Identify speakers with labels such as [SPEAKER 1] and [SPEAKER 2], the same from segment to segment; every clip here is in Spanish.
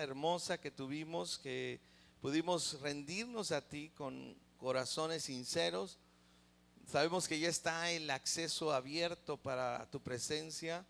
[SPEAKER 1] hermosa que tuvimos, que pudimos rendirnos a ti con corazones sinceros. Sabemos que ya está el acceso abierto para tu presencia,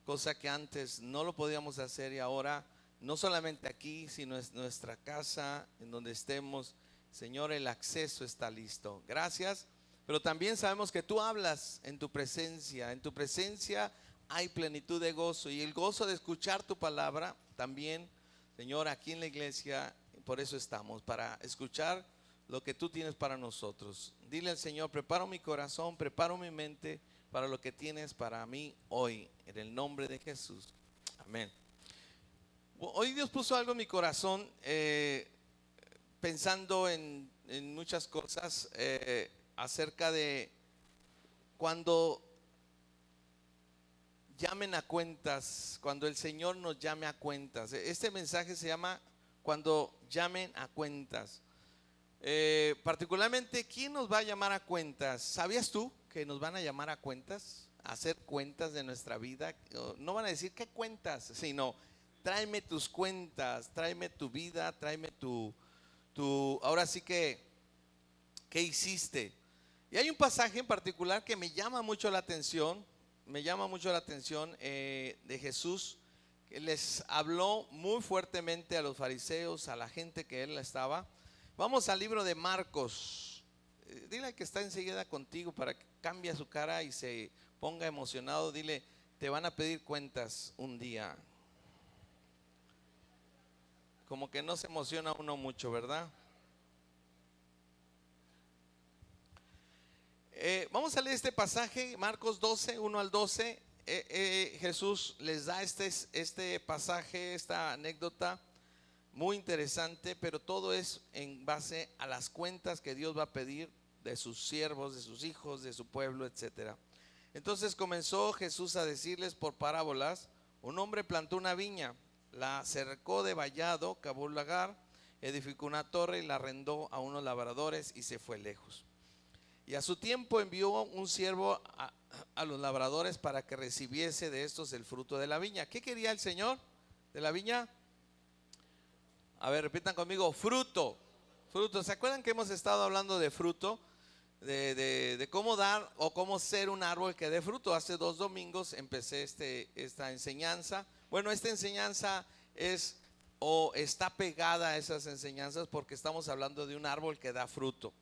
[SPEAKER 1] cosa que antes no lo podíamos hacer, y ahora no solamente aquí, sino en nuestra casa, en donde estemos, Señor, el acceso está listo. Gracias. Pero también sabemos que tú hablas en tu presencia. En tu presencia hay plenitud de gozo, y el gozo de escuchar tu palabra también, Señor, aquí en la iglesia. Por eso estamos, para escuchar lo que tú tienes para nosotros. Dile al Señor: preparo mi corazón, preparo mi mente para lo que tienes para mí hoy, en el nombre de Jesús. Amén. Hoy Dios puso algo en mi corazón, pensando en muchas cosas, acerca de cuando llamen a cuentas, cuando el Señor nos llame a cuentas. Este mensaje se llama cuando llamen a cuentas. Particularmente, ¿quién nos va a llamar a cuentas? ¿Sabías tú que nos van a llamar a cuentas? A hacer cuentas de nuestra vida. No van a decir qué cuentas, sino tráeme tus cuentas, tráeme tu vida, tráeme ahora sí que, ¿qué hiciste? Y hay un pasaje en particular que me llama mucho la atención, de Jesús, que les habló muy fuertemente a los fariseos, a la gente que él estaba. Vamos al libro de Marcos. Dile que está enseguida contigo para que cambie su cara y se ponga emocionado. Dile: te van a pedir cuentas un día. Como que no se emociona uno mucho, ¿verdad? Vamos a leer este pasaje, Marcos 12, 1 al 12. Jesús les da este pasaje, esta anécdota muy interesante, pero todo es en base a las cuentas que Dios va a pedir de sus siervos, de sus hijos, de su pueblo, etcétera. Entonces comenzó Jesús a decirles por parábolas: un hombre plantó una viña, la cercó de vallado, cavó un lagar, edificó una torre y la arrendó a unos labradores y se fue lejos. Y a su tiempo envió un siervo a los labradores para que recibiese de estos el fruto de la viña. ¿Qué quería el Señor de la viña? A ver, repitan conmigo: fruto. Fruto. ¿Se acuerdan que hemos estado hablando de fruto? De cómo dar o cómo ser un árbol que dé fruto. Hace 2 domingos empecé esta enseñanza. Bueno, esta enseñanza está pegada a esas enseñanzas, porque estamos hablando de un árbol que da fruto,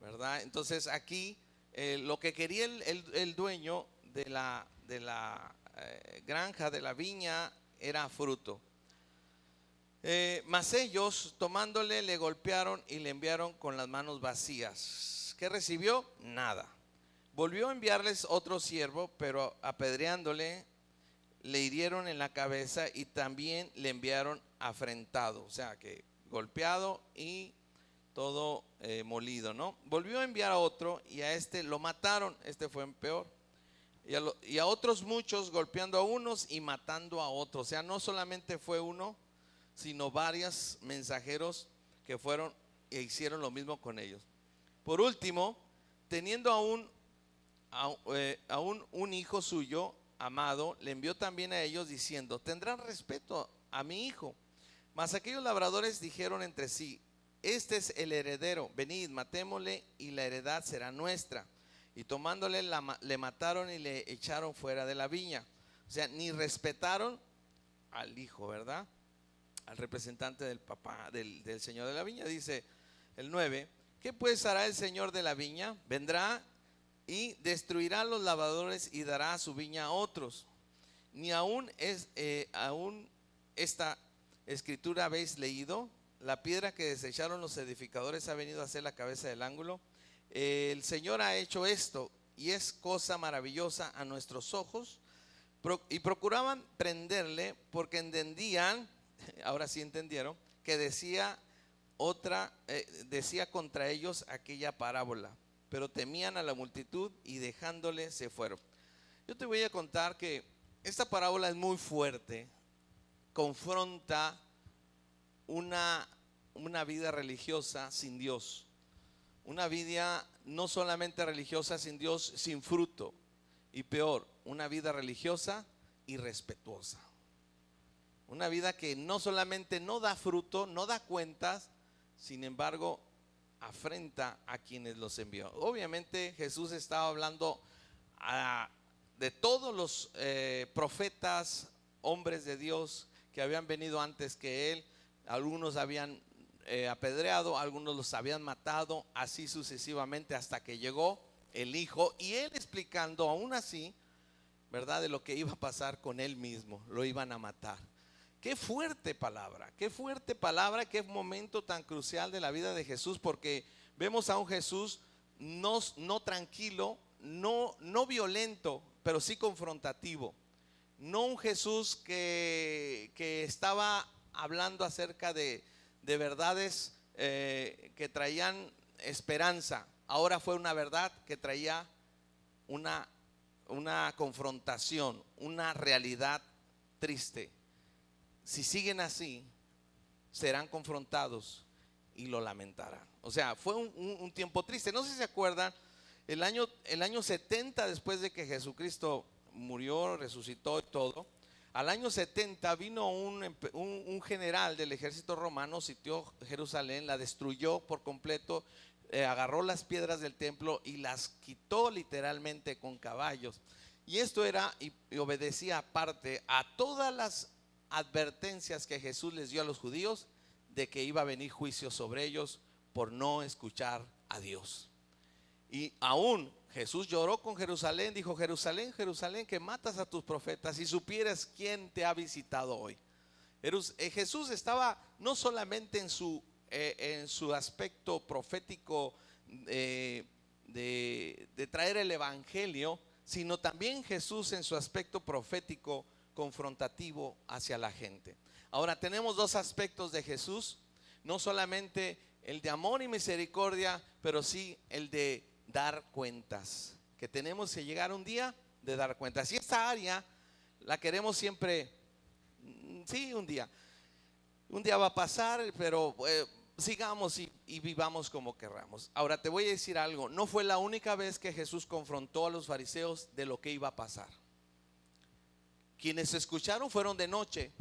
[SPEAKER 1] ¿verdad? Entonces aquí lo que quería el dueño de la granja, de la viña, era fruto. Mas ellos, tomándole, le golpearon y le enviaron con las manos vacías. ¿Qué recibió? Nada. Volvió a enviarles otro siervo, pero apedreándole, le hirieron en la cabeza y también le enviaron afrentado, o sea que golpeado y todo molido, ¿no? Volvió a enviar a otro y a este lo mataron. Este fue peor. Y a otros muchos, golpeando a unos y matando a otros. O sea, no solamente fue uno, sino varios mensajeros que fueron e hicieron lo mismo con ellos. Por último, teniendo aún un hijo suyo amado, le envió también a ellos diciendo: tendrán respeto a mi hijo. Mas aquellos labradores dijeron entre sí: este es el heredero, venid, matémosle y la heredad será nuestra. Y tomándole le mataron y le echaron fuera de la viña. O sea, ni respetaron al hijo, ¿verdad? Al representante del papá, del señor de la viña. Dice el 9: ¿qué pues hará el señor de la viña? Vendrá y destruirá a los labradores y dará su viña a otros. Ni aún esta escritura habéis leído: la piedra que desecharon los edificadores ha venido a ser la cabeza del ángulo. El Señor ha hecho esto, y es cosa maravillosa a nuestros ojos. Y procuraban prenderle, porque entendían, ahora sí entendieron, que decía contra ellos aquella parábola. Pero temían a la multitud y dejándole se fueron. Yo te voy a contar que esta parábola es muy fuerte. Confronta una vida religiosa sin Dios. Una vida no solamente religiosa sin Dios, sin fruto. Y peor, una vida religiosa irrespetuosa. Una vida que no solamente no da fruto, no da cuentas, sin embargo, afrenta a quienes los envió. Obviamente Jesús estaba hablando de todos los profetas, hombres de Dios que habían venido antes que él. Algunos habían apedreado, algunos los habían matado, así sucesivamente hasta que llegó el Hijo, y él explicando aún así, ¿verdad?, de lo que iba a pasar con él mismo. Lo iban a matar. Qué fuerte palabra, qué momento tan crucial de la vida de Jesús, porque vemos a un Jesús no tranquilo, no violento, pero sí confrontativo. No un Jesús que estaba hablando acerca de verdades que traían esperanza. Ahora fue una verdad que traía una confrontación, una realidad triste. Si siguen así, serán confrontados y lo lamentarán. O sea, fue un tiempo triste. No sé si se acuerdan, el año 70 después de que Jesucristo murió, resucitó y todo, al año 70 vino un general del ejército romano, sitió Jerusalén, la destruyó por completo, agarró las piedras del templo y las quitó literalmente con caballos. Y esto era y obedecía aparte a todas las advertencias que Jesús les dio a los judíos de que iba a venir juicio sobre ellos por no escuchar a Dios. Y aún Jesús lloró con Jerusalén, dijo: Jerusalén, Jerusalén, que matas a tus profetas, si supieras quién te ha visitado hoy. Jesús estaba no solamente en su aspecto profético de traer el evangelio, sino también Jesús en su aspecto profético confrontativo hacia la gente. Ahora tenemos dos aspectos de Jesús, no solamente el de amor y misericordia, pero sí el de dar cuentas, que tenemos que llegar un día de dar cuentas. Y esta área la queremos siempre, sí, un día va a pasar, pero sigamos y vivamos como querramos. Ahora te voy a decir algo, no fue la única vez que Jesús confrontó a los fariseos de lo que iba a pasar. Quienes escucharon fueron de noche: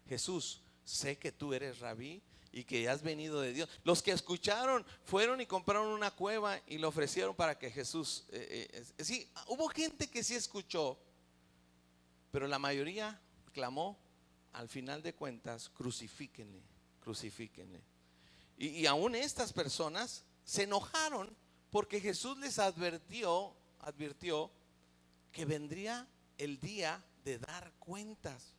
[SPEAKER 1] Jesús, sé que tú eres rabí y que has venido de Dios. Los que escucharon fueron y compraron una cueva y lo ofrecieron para que Jesús sí, hubo gente que sí escuchó, pero la mayoría clamó al final de cuentas: crucifíquenle, crucifíquenle. Y aún estas personas se enojaron porque Jesús les advirtió que vendría el día de dar cuentas.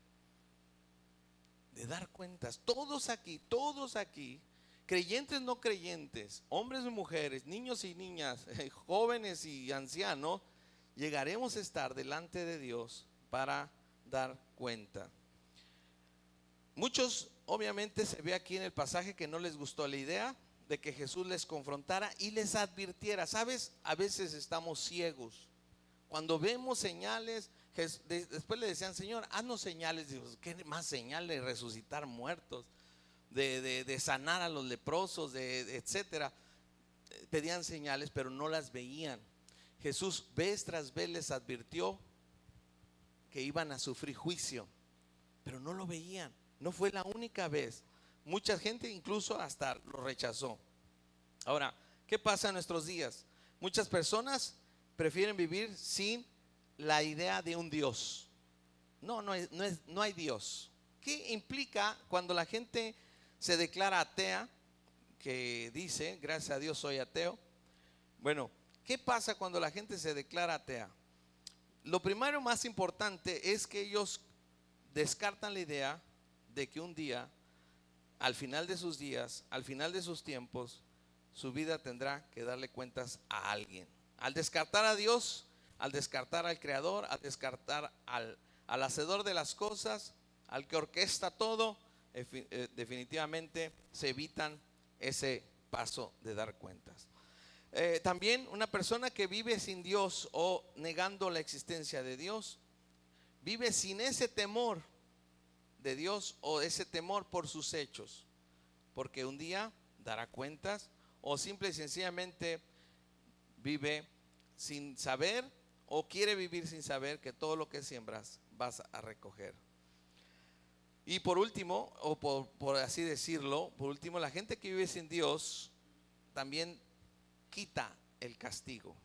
[SPEAKER 1] De dar cuentas. Todos aquí, creyentes, no creyentes, hombres y mujeres, niños y niñas, jóvenes y ancianos, llegaremos a estar delante de Dios para dar cuenta. Muchos, obviamente, se ve aquí en el pasaje que no les gustó la idea de que Jesús les confrontara y les advirtiera. ¿Sabes? A veces estamos ciegos. Cuando vemos señales, después le decían: Señor, haznos señales. Digo, ¿qué más señal? De resucitar muertos, de sanar a los leprosos, etcétera. Pedían señales, pero no las veían. Jesús vez tras vez les advirtió que iban a sufrir juicio, pero no lo veían. No fue la única vez. Mucha gente incluso hasta lo rechazó. Ahora, ¿qué pasa en nuestros días? Muchas personas prefieren vivir sin la idea de un Dios. No hay Dios. ¿Qué implica cuando la gente se declara atea? Que dice: gracias a Dios soy ateo. Bueno, ¿qué pasa cuando la gente se declara atea? Lo primero más importante es que ellos descartan la idea de que un día, al final de sus días, al final de sus tiempos, su vida tendrá que darle cuentas a alguien. Al descartar a Dios, al descartar al Creador, al descartar al hacedor de las cosas, al que orquesta todo, definitivamente se evitan ese paso de dar cuentas. También una persona que vive sin Dios o negando la existencia de Dios, vive sin ese temor de Dios o ese temor por sus hechos, porque un día dará cuentas, o simple y sencillamente vive sin saber o quiere vivir sin saber que todo lo que siembras vas a recoger. Y por último, o por así decirlo, por último, la gente que vive sin Dios también quita el castigo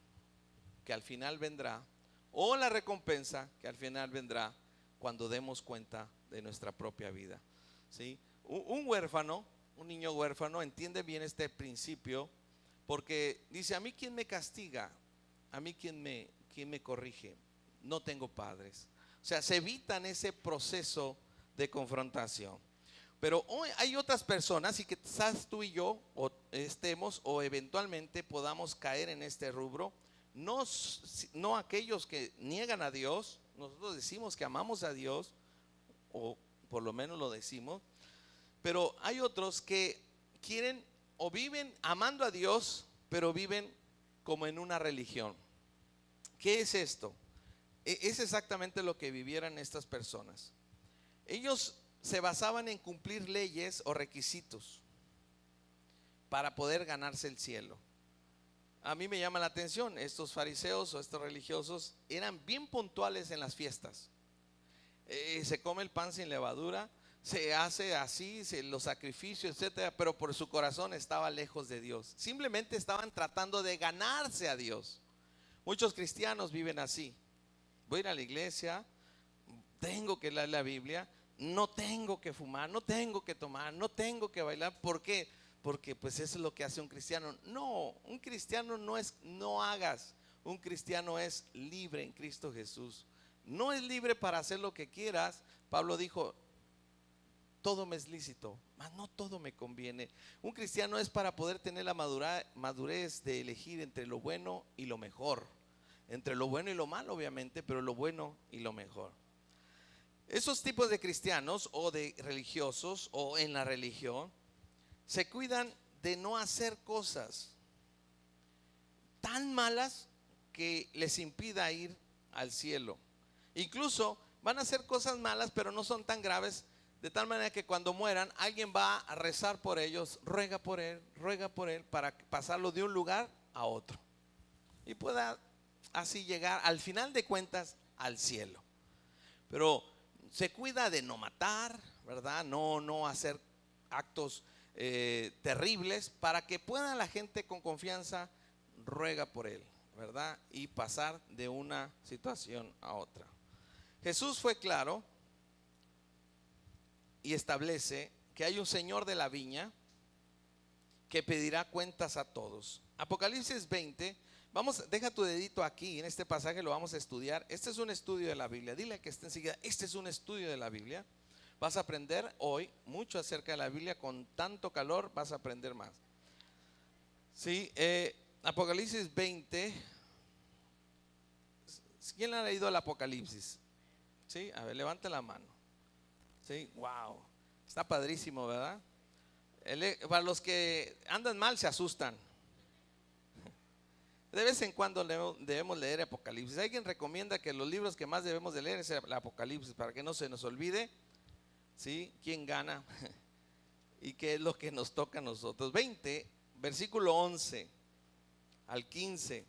[SPEAKER 1] que al final vendrá, o la recompensa que al final vendrá cuando demos cuenta de nuestra propia vida. ¿Sí? Un huérfano, un niño huérfano entiende bien este principio, porque dice: a mí quién me castiga, a mí quién me corrige, no tengo padres. O sea, se evitan ese proceso de confrontación. Pero hoy hay otras personas, y que quizás tú y yo estemos o eventualmente podamos caer en este rubro. No aquellos que niegan a Dios. Nosotros decimos que amamos a Dios, o por lo menos lo decimos, pero hay otros que quieren o viven amando a Dios, pero viven como en una religión. ¿Qué es esto? Es exactamente lo que vivieran estas personas. Ellos se basaban en cumplir leyes o requisitos para poder ganarse el cielo. A mí me llama la atención, estos fariseos o estos religiosos eran bien puntuales en las fiestas. Se come el pan sin levadura, se hace así, los sacrificios, etcétera, pero por su corazón estaba lejos de Dios. Simplemente estaban tratando de ganarse a Dios. Muchos cristianos viven así. Voy a ir a la iglesia, tengo que leer la Biblia, no tengo que fumar, no tengo que tomar, no tengo que bailar. ¿Por qué? Porque pues eso es lo que hace un cristiano. No, un cristiano no es no hagas. Un cristiano es libre en Cristo Jesús. No es libre para hacer lo que quieras. Pablo dijo: todo me es lícito, mas no todo me conviene. Un cristiano es para poder tener la madurez de elegir entre lo bueno y lo mejor. Entre lo bueno y lo malo, obviamente, pero lo bueno y lo mejor. Esos tipos de cristianos o de religiosos o en la religión se cuidan de no hacer cosas tan malas que les impida ir al cielo. Incluso van a hacer cosas malas, pero no son tan graves, de tal manera que cuando mueran alguien va a rezar por ellos, ruega por él para pasarlo de un lugar a otro y pueda así llegar al final de cuentas al cielo. Pero se cuida de no matar, ¿verdad? No hacer actos terribles, para que pueda la gente con confianza ruega por él, ¿verdad? Y pasar de una situación a otra. Jesús fue claro y establece que hay un señor de la viña que pedirá cuentas a todos. Apocalipsis 20. Deja tu dedito aquí en este pasaje, lo vamos a estudiar. Este es un estudio de la Biblia. Dile que esté enseguida: este es un estudio de la Biblia. Vas a aprender hoy mucho acerca de la Biblia. Con tanto calor vas a aprender más. Sí, Apocalipsis 20. ¿Quién ha leído el Apocalipsis? Sí, a ver, levante la mano. Sí, wow, está padrísimo, ¿verdad? Para los que andan mal se asustan. De vez en cuando debemos leer Apocalipsis. Alguien recomienda que los libros que más debemos de leer es el Apocalipsis, para que no se nos olvide, ¿sí?, quién gana y qué es lo que nos toca a nosotros. 20, versículo 11 al 15.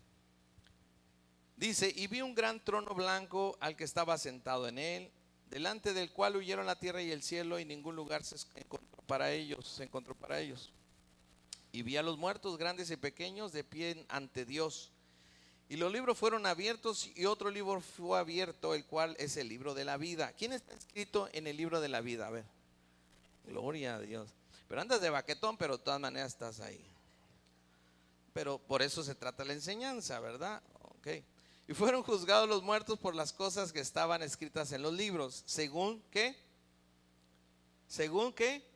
[SPEAKER 1] Dice: y vi un gran trono blanco al que estaba sentado en él, delante del cual huyeron la tierra y el cielo, y ningún lugar se encontró para ellos. Y vi a los muertos, grandes y pequeños, de pie ante Dios. Y los libros fueron abiertos, y otro libro fue abierto, el cual es el libro de la vida. ¿Quién está escrito en el libro de la vida? A ver, gloria a Dios. Pero andas de baquetón, pero de todas maneras estás ahí. Pero por eso se trata la enseñanza, ¿verdad? Ok. Y fueron juzgados los muertos por las cosas que estaban escritas en los libros, según ¿qué? Según ¿qué?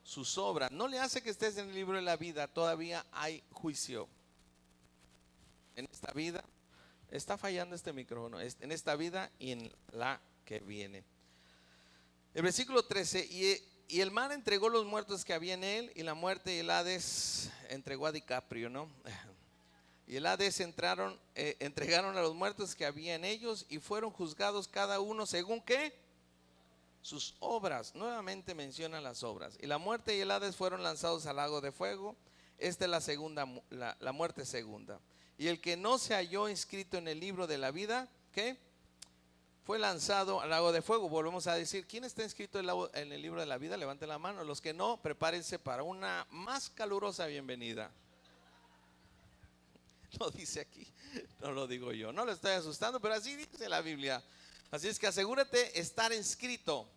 [SPEAKER 1] Sus obras. No le hace que estés en el libro de la vida. Todavía hay juicio en esta vida. Está fallando este micrófono. En esta vida y en la que viene. El versículo 13. Y el mar entregó los muertos que había en él, y la muerte y el Hades entregó a DiCaprio, ¿no? Y el Hades entregaron a los muertos que había en ellos, y fueron juzgados cada uno según ¿qué? Sus obras. Nuevamente menciona las obras. Y la muerte y el Hades fueron lanzados al lago de fuego. Esta es la segunda, la muerte segunda. Y el que no se halló inscrito en el libro de la vida, ¿qué? fue lanzado al lago de fuego. Volvemos a decir, ¿quién está inscrito en el libro de la vida? Levanten la mano. Los que no, prepárense para una más calurosa bienvenida. Lo dice aquí, no lo digo yo, no lo estoy asustando, pero así dice la Biblia. Así es que asegúrate estar inscrito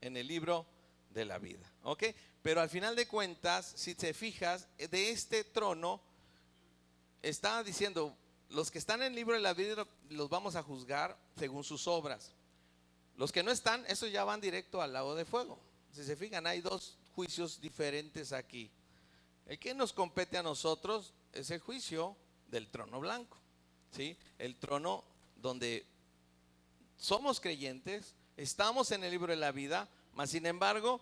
[SPEAKER 1] en el libro de la vida, ¿ok? Pero al final de cuentas, si te fijas, de este trono está diciendo, los que están en el libro de la vida los vamos a juzgar según sus obras. Los que no están, esos ya van directo al lago de fuego. Si se fijan, hay dos juicios diferentes aquí. El que nos compete a nosotros es el juicio del trono blanco, ¿sí? El trono donde somos creyentes, estamos en el libro de la vida, mas sin embargo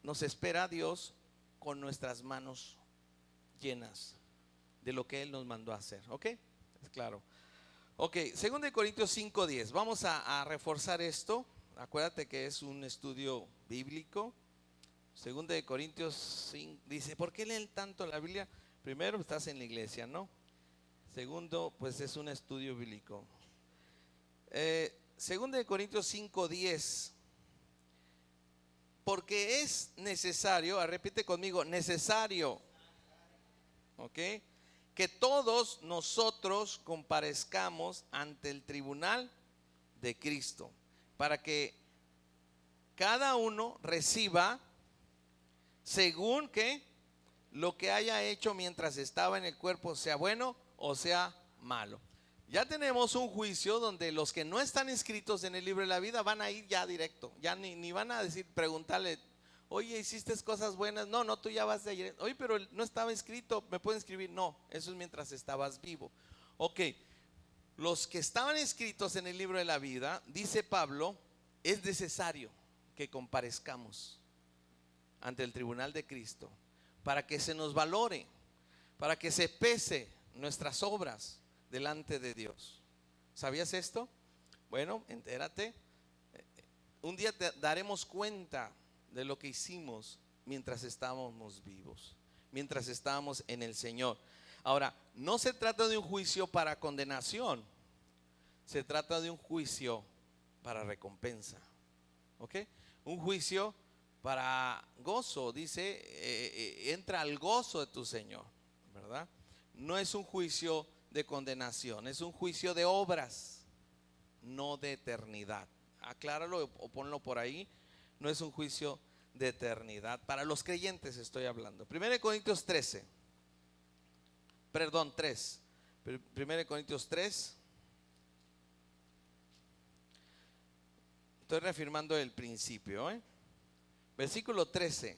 [SPEAKER 1] nos espera Dios con nuestras manos llenas de lo que Él nos mandó a hacer, ¿ok? Es claro. Ok, 2 Corintios 5:10, vamos a reforzar esto. Acuérdate que es un estudio bíblico. 2 Corintios 5 dice, ¿por qué leen tanto la Biblia? Primero, estás en la iglesia, ¿no? Segundo, pues es un estudio bíblico. 2 Corintios 5:10, porque es necesario, repite conmigo, necesario, ¿ok? Que todos nosotros comparezcamos ante el tribunal de Cristo, para que cada uno reciba según que lo que haya hecho mientras estaba en el cuerpo, sea bueno o sea malo. Ya tenemos un juicio donde los que no están inscritos en el libro de la vida van a ir ya directo, ya ni van a decir, preguntarle, oye, ¿hiciste cosas buenas? No, tú ya vas de ayer. Oye, pero no estaba inscrito, ¿me pueden inscribir? No, eso es mientras estabas vivo. Ok, los que estaban inscritos en el libro de la vida, dice Pablo, es necesario que comparezcamos ante el tribunal de Cristo para que se nos valore, para que se pese nuestras obras delante de Dios. ¿Sabías esto? Bueno, entérate. Un día te daremos cuenta de lo que hicimos mientras estábamos vivos, mientras estábamos en el Señor. Ahora, no se trata de un juicio para condenación, se trata de un juicio para recompensa, ¿ok? Un juicio para gozo, dice, entra al gozo de tu Señor, ¿verdad? No es un juicio de condenación, es un juicio de obras, no de eternidad. Acláralo o ponlo por ahí. No es un juicio de eternidad. Para los creyentes estoy hablando. 1 Corintios 3. 1 Corintios 3. Estoy reafirmando el principio, Versículo 13.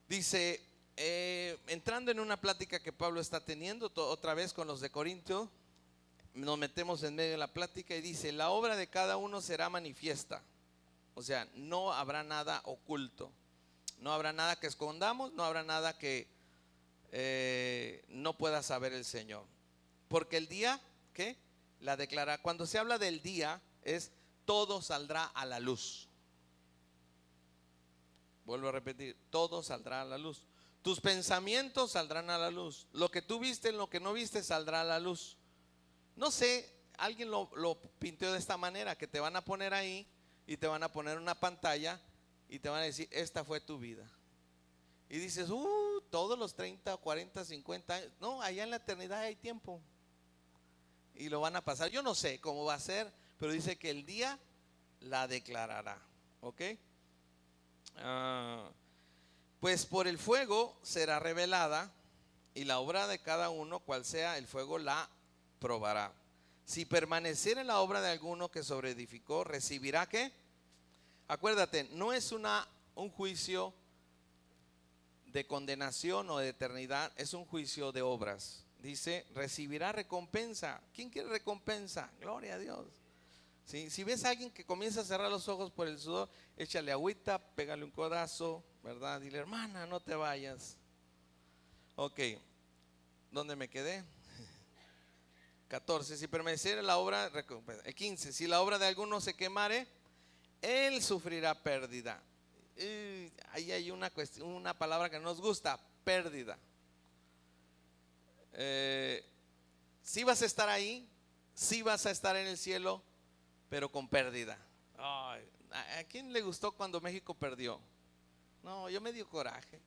[SPEAKER 1] Dice, entrando en una plática que Pablo está teniendo otra vez con los de Corinto, nos metemos en medio de la plática y dice, la obra de cada uno será manifiesta. O sea, no habrá nada oculto, no habrá nada que escondamos, no habrá nada que no pueda saber el Señor. Porque el día, ¿qué? La declara. Cuando se habla del día, es todo saldrá a la luz. Vuelvo a repetir, todo saldrá a la luz. Tus pensamientos saldrán a la luz. Lo que tú viste, lo que no viste, saldrá a la luz. No sé, alguien lo pinteó de esta manera, que te van a poner ahí y te van a poner una pantalla y te van a decir, esta fue tu vida. Y dices, todos los 30, 40, 50 años. No, allá en la eternidad hay tiempo. Y lo van a pasar. Yo no sé cómo va a ser, pero dice que el día la declarará. ¿Ok? Pues por el fuego será revelada, y la obra de cada uno, cual sea el fuego, la probará. Si permaneciera en la obra de alguno que sobreedificó, recibirá ¿qué? Acuérdate, no es un juicio de condenación o de eternidad, es un juicio de obras. Dice, recibirá recompensa. ¿Quién quiere recompensa? Gloria a Dios. ¿Sí? Si ves a alguien que comienza a cerrar los ojos por el sudor, échale agüita, pégale un codazo, ¿verdad? Dile, hermana, no te vayas. Ok, ¿dónde me quedé? 14, si permaneciera la obra, recompensa. 15, si la obra de alguno se quemare, él sufrirá pérdida. Ahí hay una cuestión, una palabra que nos gusta, pérdida. sí vas a estar ahí, sí vas a estar en el cielo, pero con pérdida. Ay, ¿a quién le gustó cuando México perdió? No, yo me dio coraje.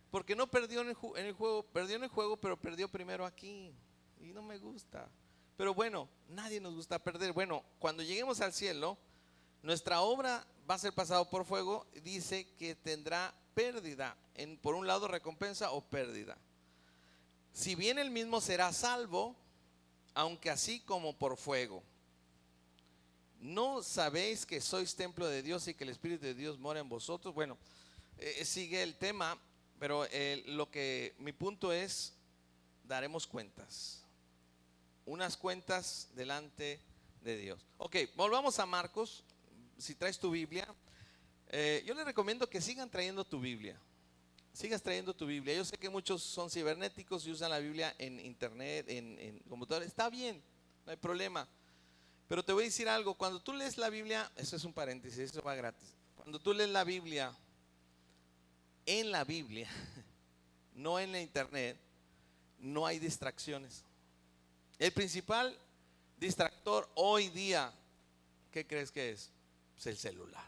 [SPEAKER 1] Porque no perdió en el juego, perdió en el juego, pero perdió primero aquí. Y no me gusta. Pero bueno, nadie nos gusta perder. Bueno, cuando lleguemos al cielo, nuestra obra va a ser pasado por fuego. Dice que tendrá pérdida. Por un lado, recompensa o pérdida. Si bien el mismo será salvo, aunque así como por fuego. ¿No sabéis que sois templo de Dios y que el Espíritu de Dios mora en vosotros? Bueno, sigue el tema, pero mi punto es, daremos cuentas. Unas cuentas delante de Dios. Ok, volvamos a Marcos. Si traes tu Biblia, yo les recomiendo que sigan trayendo tu Biblia. Sigas trayendo tu Biblia. Yo sé que muchos son cibernéticos y usan la Biblia en internet, en computador. Está bien, no hay problema. Pero te voy a decir algo, cuando tú lees la Biblia, eso es un paréntesis, eso va gratis. Cuando tú lees la Biblia, en la Biblia, no en la internet, no hay distracciones. El principal distractor hoy día, ¿qué crees que es? Pues el celular.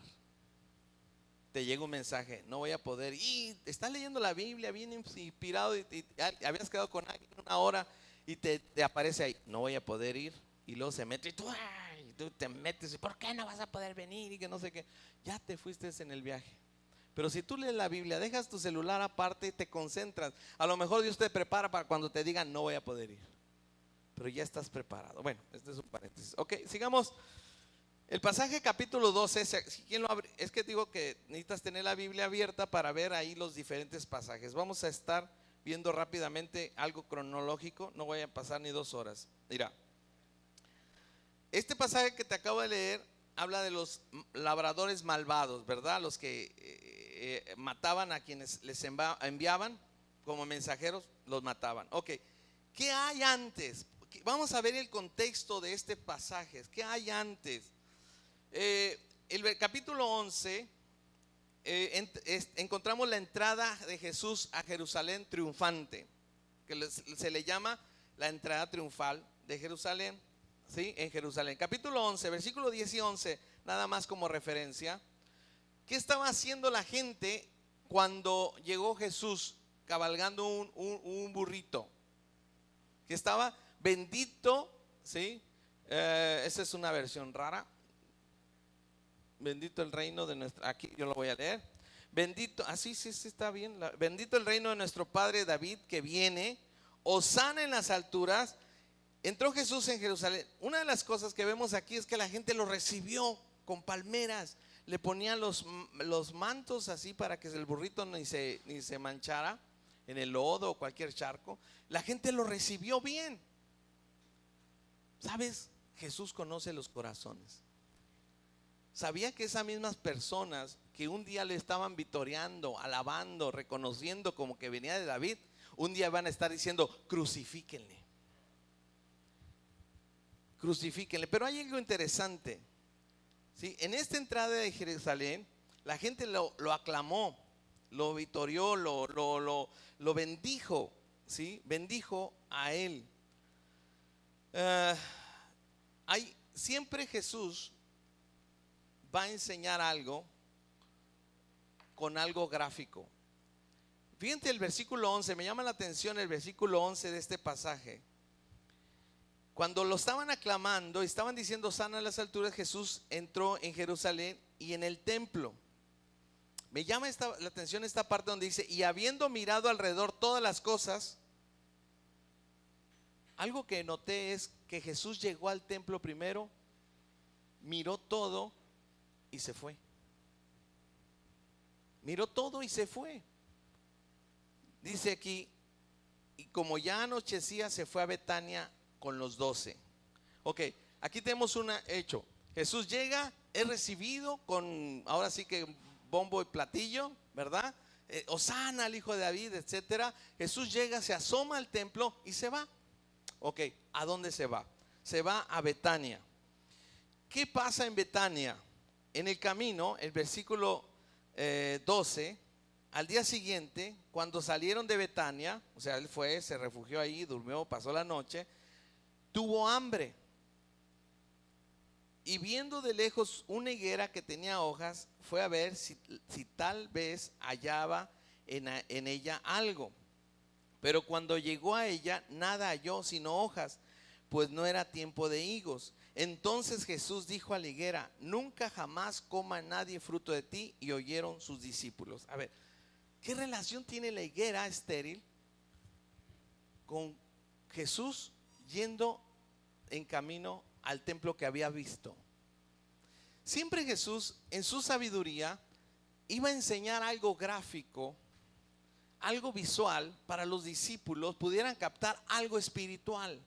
[SPEAKER 1] Te llega un mensaje, no voy a poder, y estás leyendo la Biblia bien inspirado y habías quedado con alguien una hora y te aparece ahí, no voy a poder ir. Y luego se mete y tú te metes, ¿por qué no vas a poder venir? Y que no sé qué. Ya te fuiste en el viaje. Pero si tú lees la Biblia, dejas tu celular aparte y te concentras. A lo mejor Dios te prepara para cuando te digan no voy a poder ir. Pero ya estás preparado. Bueno, este es un paréntesis. Ok, sigamos. El pasaje capítulo 12, ¿quién lo abre? Es que digo que necesitas tener la Biblia abierta para ver ahí los diferentes pasajes. Vamos a estar viendo rápidamente algo cronológico. No voy a pasar ni 2 horas. Mira. Este pasaje que te acabo de leer habla de los labradores malvados, ¿verdad? Los que mataban a quienes les enviaban como mensajeros, los mataban. Ok, ¿qué hay antes? Vamos a ver el contexto de este pasaje. ¿Qué hay antes? El capítulo 11, encontramos la entrada de Jesús a Jerusalén triunfante, que se le llama la entrada triunfal de Jerusalén. ¿Sí? En Jerusalén. Capítulo 11, versículo 10 y 11, nada más como referencia. ¿Qué estaba haciendo la gente cuando llegó Jesús cabalgando un burrito? Que estaba bendito, ¿sí? Esa es una versión rara. Bendito el reino de nuestra, aquí yo lo voy a leer. Bendito, así sí está bien. Bendito el reino de nuestro Padre David que viene, hosana en las alturas. Entró Jesús en Jerusalén. Una de las cosas que vemos aquí es que la gente lo recibió con palmeras. Le ponían los mantos así para que el burrito ni se manchara en el lodo o cualquier charco. La gente lo recibió bien. ¿Sabes? Jesús conoce los corazones. ¿Sabía que esas mismas personas que un día le estaban vitoreando, alabando, reconociendo como que venía de David, un día van a estar diciendo crucifíquenle? Crucifíquenle. Pero hay algo interesante, ¿sí? En esta entrada de Jerusalén, la gente lo aclamó, lo vitorió, lo bendijo, ¿sí? Bendijo a él. Siempre Jesús va a enseñar algo con algo gráfico. Fíjate el versículo 11, me llama la atención el versículo 11 de este pasaje. Cuando lo estaban aclamando, estaban diciendo sana a las alturas, Jesús entró en Jerusalén y en el templo. Me llama la atención esta parte donde dice, y habiendo mirado alrededor todas las cosas, algo que noté es que Jesús llegó al templo primero, miró todo y se fue. Miró todo y se fue. Dice aquí, y como ya anochecía, se fue a Betania con los 12. Ok, aquí tenemos un hecho. Jesús llega, es recibido con, ahora sí que bombo y platillo, ¿verdad? Hosana al hijo de David, etcétera. Jesús llega, se asoma al templo y se va. Ok, ¿a dónde se va? Se va a Betania. ¿Qué pasa en Betania? En el camino, el versículo 12, al día siguiente, cuando salieron de Betania, o sea, él fue, se refugió ahí, durmió, pasó la noche. tuvo hambre. Y viendo de lejos una higuera que tenía hojas, fue a ver si tal vez hallaba en ella algo. Pero cuando llegó a ella, nada halló sino hojas, pues no era tiempo de higos. Entonces Jesús dijo a la higuera: nunca jamás coma nadie fruto de ti. Y oyeron sus discípulos. A ver, ¿qué relación tiene la higuera estéril con Jesús yendo en camino al templo que había visto? Siempre Jesús, en su sabiduría, iba a enseñar algo gráfico, algo visual, para los discípulos pudieran captar algo espiritual.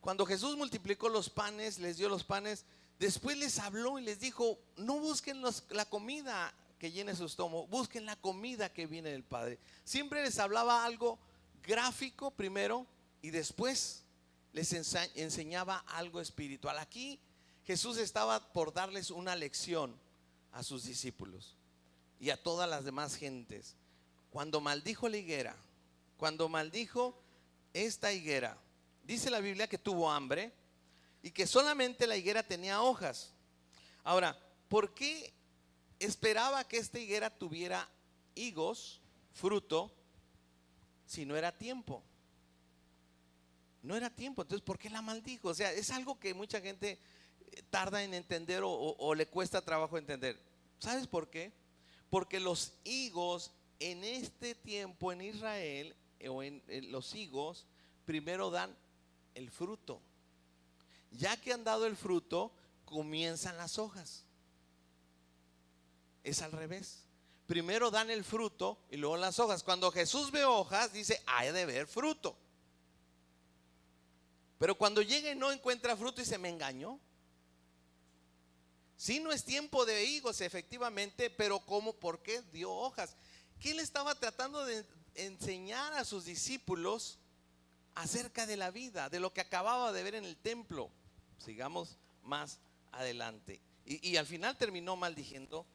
[SPEAKER 1] Cuando Jesús multiplicó los panes, les dio los panes, después les habló y les dijo: no busquen la comida que llene su estómago, busquen la comida que viene del Padre. Siempre les hablaba algo gráfico primero y después les enseñaba algo espiritual. Aquí Jesús estaba por darles una lección a sus discípulos y a todas las demás gentes. Cuando maldijo la higuera, cuando maldijo esta higuera, dice la Biblia que tuvo hambre y que solamente la higuera tenía hojas. Ahora, ¿por qué esperaba que esta higuera tuviera higos, fruto, si no era tiempo? No era tiempo, entonces ¿por qué la maldijo? O sea, es algo que mucha gente tarda en entender o le cuesta trabajo entender. ¿Sabes por qué? Porque los higos en este tiempo en Israel, o en los higos, primero dan el fruto. Ya que han dado el fruto, comienzan las hojas. Es al revés. Primero dan el fruto y luego las hojas. Cuando Jesús ve hojas, dice: hay de ver fruto. Pero cuando llega y no encuentra fruto, dice: me engañó. Sí, no es tiempo de higos, efectivamente, pero ¿cómo? ¿Por qué dio hojas? ¿Qué le estaba tratando de enseñar a sus discípulos acerca de la vida, de lo que acababa de ver en el templo? Sigamos más adelante. Y al final terminó maldiciendo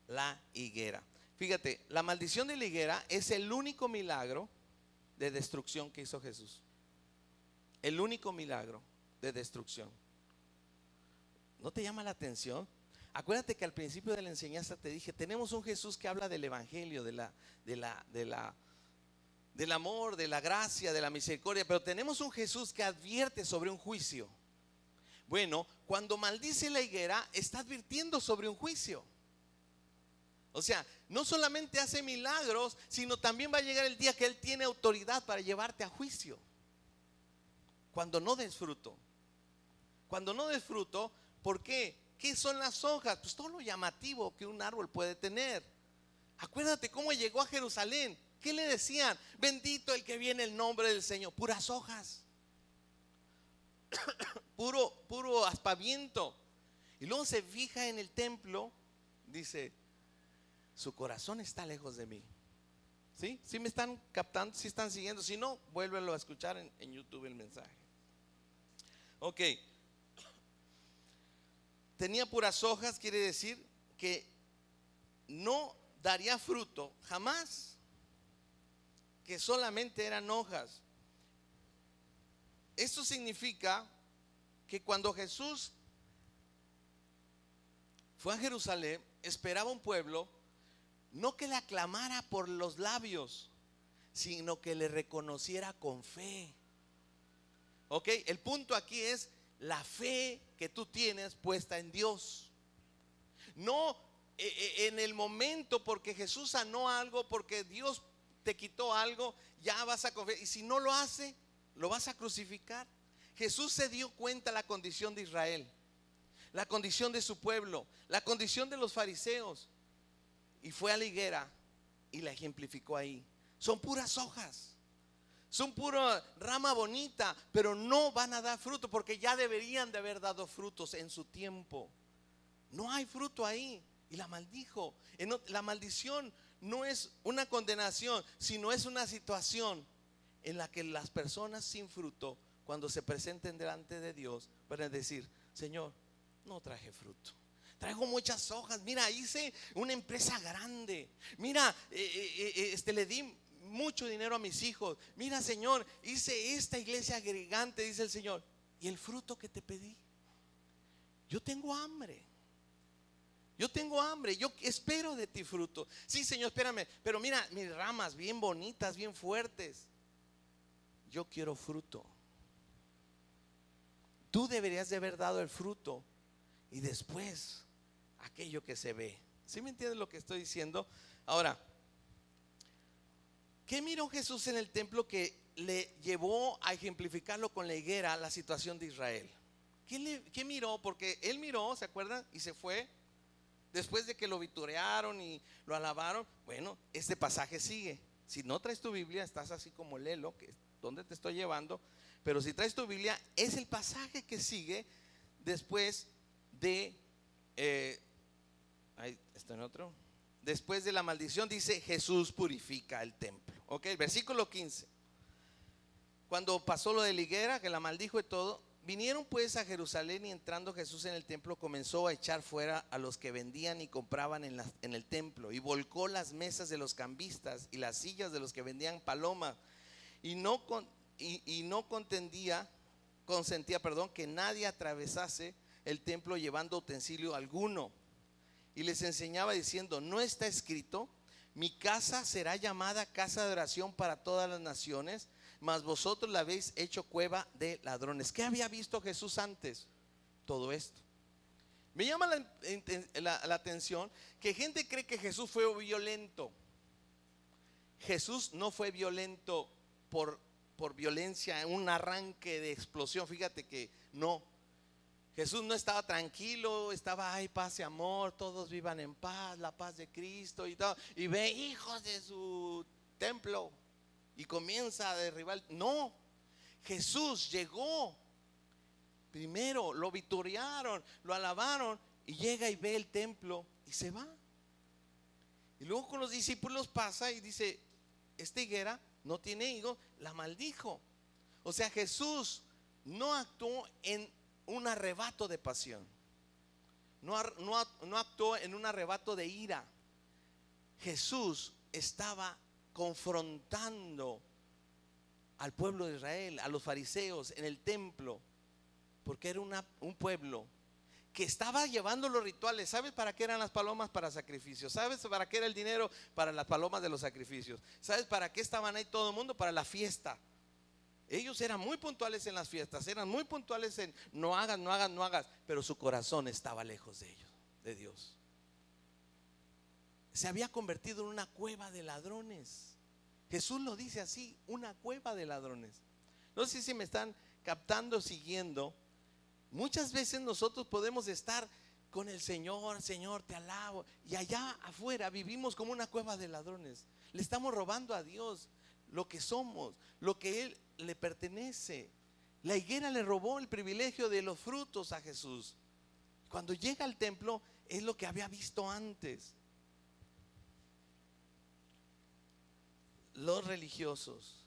[SPEAKER 1] la higuera. Fíjate, la maldición de la higuera es el único milagro de destrucción que hizo Jesús. El único milagro de destrucción. ¿No te llama la atención? Acuérdate que al principio de la enseñanza te dije: tenemos un Jesús que habla del evangelio, del amor, de la gracia, de la misericordia, pero tenemos un Jesús que advierte sobre un juicio. Bueno, cuando maldice la higuera, está advirtiendo sobre un juicio. O sea, no solamente hace milagros, sino también va a llegar el día que Él tiene autoridad para llevarte a juicio. Cuando no des fruto. Cuando no des fruto, ¿por qué? ¿Qué son las hojas? Pues todo lo llamativo que un árbol puede tener. Acuérdate cómo llegó a Jerusalén. ¿Qué le decían? Bendito el que viene en el nombre del Señor. Puras hojas. Puro aspaviento. Y luego se fija en el templo. Dice: su corazón está lejos de mí. ¿Sí? ¿Sí me están captando? ¿Sí están siguiendo? Si no, vuélvelo a escuchar en YouTube el mensaje. Ok. Tenía puras hojas, quiere decir que no daría fruto jamás, que solamente eran hojas. Esto significa que cuando Jesús fue a Jerusalén, esperaba un pueblo no que le aclamara por los labios, sino que le reconociera con fe. Ok, el punto aquí es la fe que tú tienes puesta en Dios. No en el momento porque Jesús sanó algo, porque Dios te quitó algo, ya vas a confiar. Y si no lo hace, lo vas a crucificar. Jesús se dio cuenta de la condición de Israel, la condición de su pueblo, la condición de los fariseos, y fue a la higuera y la ejemplificó ahí. Son puras hojas. Son pura rama bonita, pero no van a dar fruto, porque ya deberían de haber dado frutos en su tiempo. No hay fruto ahí y la maldijo. La maldición no es una condenación, sino es una situación en la que las personas sin fruto, cuando se presenten delante de Dios, van a decir: Señor, no traje fruto. Traigo muchas hojas. Mira, hice una empresa grande. Mira, le di mucho dinero a mis hijos. Mira, Señor, hice esta iglesia gigante, dice el Señor. ¿Y el fruto que te pedí? Yo tengo hambre. Yo tengo hambre, yo espero de ti fruto. Sí, Señor, espérame, pero mira mis ramas bien bonitas, bien fuertes. Yo quiero fruto. Tú deberías de haber dado el fruto y después aquello que se ve. ¿Sí me entiendes lo que estoy diciendo? Ahora, ¿qué miró Jesús en el templo que le llevó a ejemplificarlo con la higuera, la situación de Israel? ¿Qué miró? Porque él miró, ¿se acuerdan? Y se fue. Después de que lo vitorearon y lo alabaron. Bueno, este pasaje sigue. Si no traes tu Biblia, estás así como léelo, que ¿dónde te estoy llevando? Pero si traes tu Biblia, es el pasaje que sigue después de ahí está en otro. Después de la maldición dice: Jesús purifica el templo. Ok, versículo 15. Cuando pasó lo de la higuera, que la maldijo y todo, vinieron pues a Jerusalén, y entrando Jesús en el templo comenzó a echar fuera a los que vendían y compraban en el templo, y volcó las mesas de los cambistas y las sillas de los que vendían paloma, y no consentía que nadie atravesase el templo llevando utensilio alguno. Y les enseñaba diciendo: ¿no está escrito, mi casa será llamada casa de oración para todas las naciones? Mas vosotros la habéis hecho cueva de ladrones. ¿Qué había visto Jesús antes? Todo esto. Me llama la atención que gente cree que Jesús fue violento. Jesús no fue violento por violencia, un arranque de explosión. Fíjate que no. Jesús no estaba tranquilo, estaba ay, paz y amor, todos vivan en paz, la paz de Cristo y todo. Y ve hijos de su templo y comienza a derribar. No, Jesús llegó primero, lo vitorearon, lo alabaron, y llega y ve el templo y se va. Y luego con los discípulos pasa y dice: esta higuera no tiene higos, la maldijo. O sea, Jesús no actuó en un arrebato de pasión, no actuó en un arrebato de ira. Jesús estaba confrontando al pueblo de Israel, a los fariseos en el templo, porque era un pueblo que estaba llevando los rituales. ¿Sabes para qué eran las palomas? Para sacrificios. ¿Sabes para qué era el dinero? Para las palomas de los sacrificios. ¿Sabes para qué estaban ahí todo el mundo? Para la fiesta. Ellos eran muy puntuales en las fiestas, eran muy puntuales en no hagas, no hagas, no hagas, pero su corazón estaba lejos de ellos, de Dios. Se había convertido en una cueva de ladrones. Jesús lo dice así: una cueva de ladrones. No sé si me están captando, siguiendo. Muchas veces nosotros podemos estar con el Señor: Señor, te alabo, y allá afuera vivimos como una cueva de ladrones. Le estamos robando a Dios lo que somos, lo que Él le pertenece. La higuera le robó el privilegio de los frutos a Jesús. Cuando llega al templo es lo que había visto antes. Los religiosos.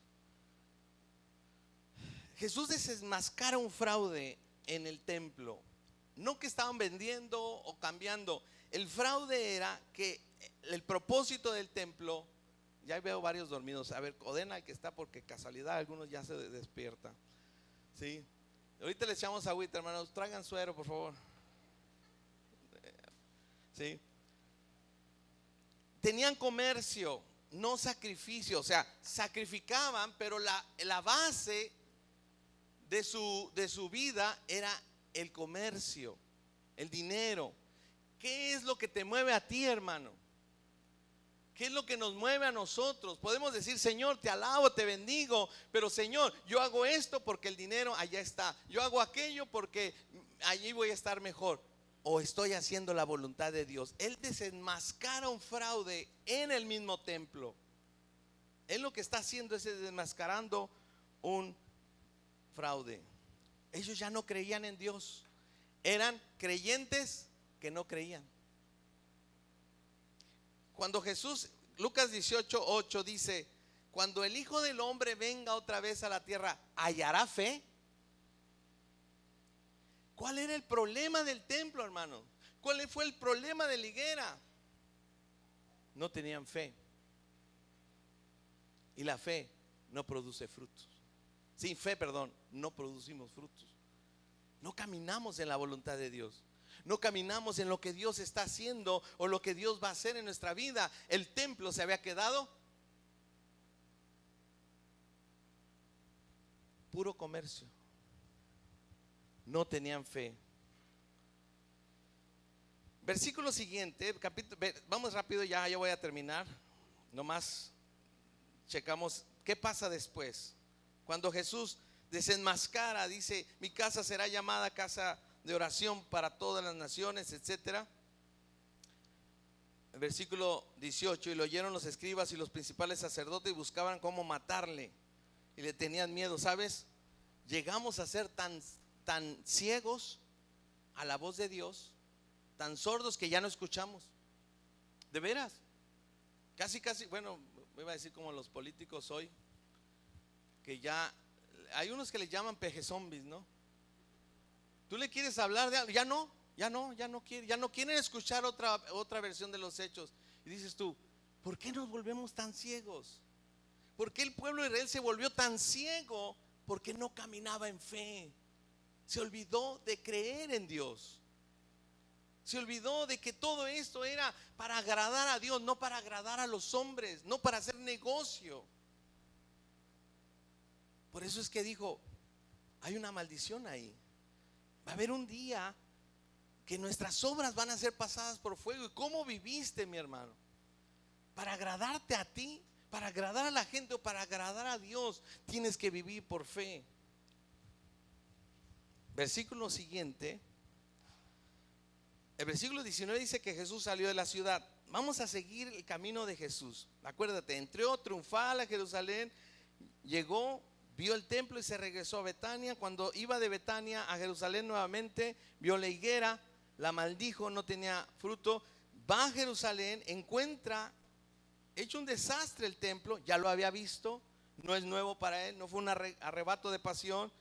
[SPEAKER 1] Jesús desenmascara un fraude en el templo. No que estaban vendiendo o cambiando. El fraude era que el propósito del templo. Ya veo varios dormidos. A ver, ordena al que está, porque casualidad algunos ya se despiertan. ¿Sí? Ahorita le echamos agüita, hermanos. Traigan suero, por favor. ¿Sí? Tenían comercio, no sacrificio. O sea, sacrificaban, pero la base de su vida era el comercio, el dinero. ¿Qué es lo que te mueve a ti, hermano? ¿Qué es lo que nos mueve a nosotros? Podemos decir: Señor, te alabo, te bendigo, pero Señor, yo hago esto porque el dinero allá está. Yo hago aquello porque allí voy a estar mejor. O estoy haciendo la voluntad de Dios. Él desenmascara un fraude en el mismo templo. Él lo que está haciendo es desenmascarando un fraude. Ellos ya no creían en Dios. Eran creyentes que no creían. Cuando Jesús, Lucas 18:8 dice: cuando el Hijo del Hombre venga otra vez a la tierra, ¿hallará fe? ¿Cuál era el problema del templo, hermano? ¿Cuál fue el problema de la higuera? No tenían fe. Y la fe no produce frutos. Sin fe, perdón, no producimos frutos. No caminamos en la voluntad de Dios. No caminamos en lo que Dios está haciendo o lo que Dios va a hacer en nuestra vida. El templo se había quedado puro comercio. No tenían fe. Versículo siguiente, vamos rápido, ya voy a terminar. Nomás checamos qué pasa después. Cuando Jesús desenmascara, dice: mi casa será llamada casa de oración para todas las naciones, etcétera. El versículo 18: y lo oyeron los escribas y los principales sacerdotes y buscaban cómo matarle y le tenían miedo. ¿Sabes? Llegamos a ser tan ciegos a la voz de Dios, tan sordos que ya no escuchamos. De veras, casi, bueno, me iba a decir como los políticos hoy, que ya hay unos que le llaman peje zombies, ¿no? Tú le quieres hablar de algo, ya no quieren escuchar otra versión de los hechos. Y dices tú: ¿por qué nos volvemos tan ciegos? ¿Por qué el pueblo de Israel se volvió tan ciego? Porque no caminaba en fe. Se olvidó de creer en Dios. Se olvidó de que todo esto era para agradar a Dios, no para agradar a los hombres, no para hacer negocio. Por eso es que dijo: hay una maldición ahí. Va a haber un día que nuestras obras van a ser pasadas por fuego. ¿Y cómo viviste, mi hermano? Para agradarte a ti, para agradar a la gente o para agradar a Dios, tienes que vivir por fe. Versículo siguiente, el versículo 19 dice que Jesús salió de la ciudad. Vamos a seguir el camino de Jesús. Acuérdate, entró triunfal a Jerusalén, llegó, vio el templo y se regresó a Betania. Cuando iba de Betania a Jerusalén nuevamente, vio la higuera, la maldijo, no tenía fruto. Va a Jerusalén, encuentra hecho un desastre el templo, ya lo había visto, no es nuevo para él, no fue un arrebato de pasión,